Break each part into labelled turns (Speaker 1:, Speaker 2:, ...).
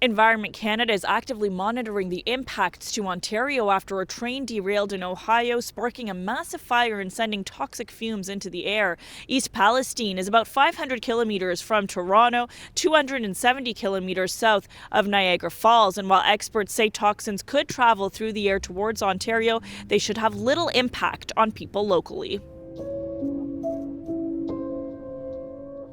Speaker 1: Environment Canada is actively monitoring the impacts to Ontario after a train derailed in Ohio, sparking a massive fire and sending toxic fumes into the air. East Palestine is about 500 kilometers from Toronto, 270 kilometers south of Niagara Falls. And while experts say toxins could travel through the air towards Ontario, they should have little impact on people locally.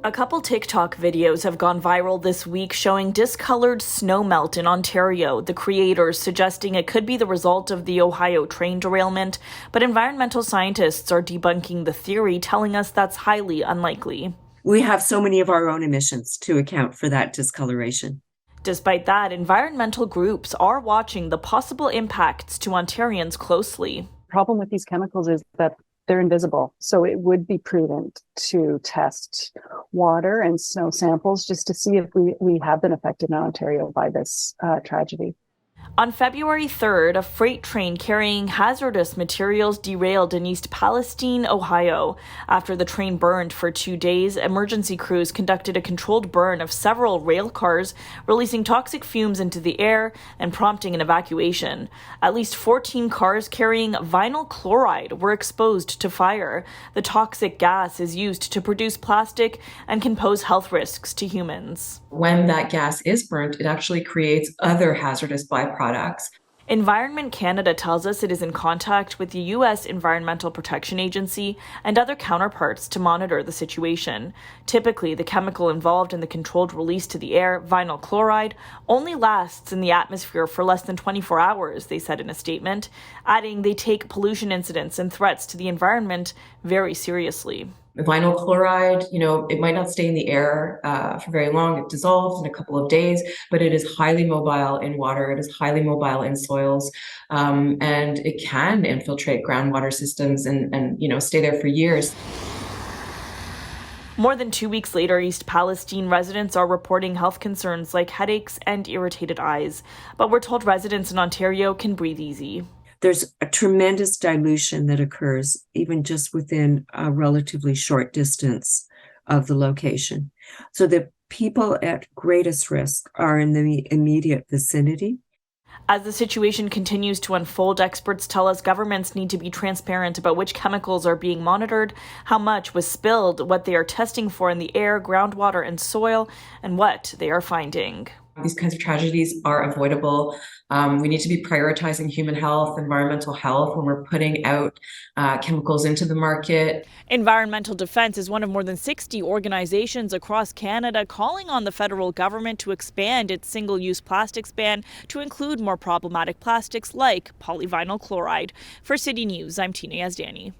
Speaker 1: A couple TikTok videos have gone viral this week showing discolored snowmelt in Ontario, the creators suggesting it could be the result of the Ohio train derailment, but environmental scientists are debunking the theory, telling us that's highly unlikely.
Speaker 2: We have so many of our own emissions to account for that discoloration.
Speaker 1: Despite that, environmental groups are watching the possible impacts to Ontarians closely.
Speaker 3: The problem with these chemicals is that they're invisible. So it would be prudent to test water and snow samples just to see if we have been affected in Ontario by this tragedy.
Speaker 1: On February 3rd, a freight train carrying hazardous materials derailed in East Palestine, Ohio. After the train burned for 2 days, emergency crews conducted a controlled burn of several rail cars, releasing toxic fumes into the air and prompting an evacuation. At least 14 cars carrying vinyl chloride were exposed to fire. The toxic gas is used to produce plastic and can pose health risks to humans.
Speaker 4: When that gas is burnt, it actually creates other hazardous byproducts.
Speaker 1: Environment Canada tells us it is in contact with the U.S. Environmental Protection Agency and other counterparts to monitor the situation. Typically, the chemical involved in the controlled release to the air, vinyl chloride, only lasts in the atmosphere for less than 24 hours, they said in a statement, adding they take pollution incidents and threats to the environment very seriously.
Speaker 4: Vinyl chloride, it might not stay in the air for very long. It dissolves in a couple of days, but it is highly mobile in water. It is highly mobile in soils, and it can infiltrate groundwater systems and stay there for years.
Speaker 1: More than 2 weeks later, East Palestine residents are reporting health concerns like headaches and irritated eyes. But we're told residents in Ontario can breathe easy.
Speaker 2: There's a tremendous dilution that occurs even just within a relatively short distance of the location. So the people at greatest risk are in the immediate vicinity.
Speaker 1: As the situation continues to unfold, experts tell us governments need to be transparent about which chemicals are being monitored, how much was spilled, what they are testing for in the air, groundwater, and soil, and what they are finding.
Speaker 4: These kinds of tragedies are avoidable. We need to be prioritizing human health, environmental health when we're putting out chemicals into the market.
Speaker 1: Environmental Defence is one of more than 60 organizations across Canada calling on the federal government to expand its single-use plastics ban to include more problematic plastics like polyvinyl chloride. For City News, I'm Tina Yazdani.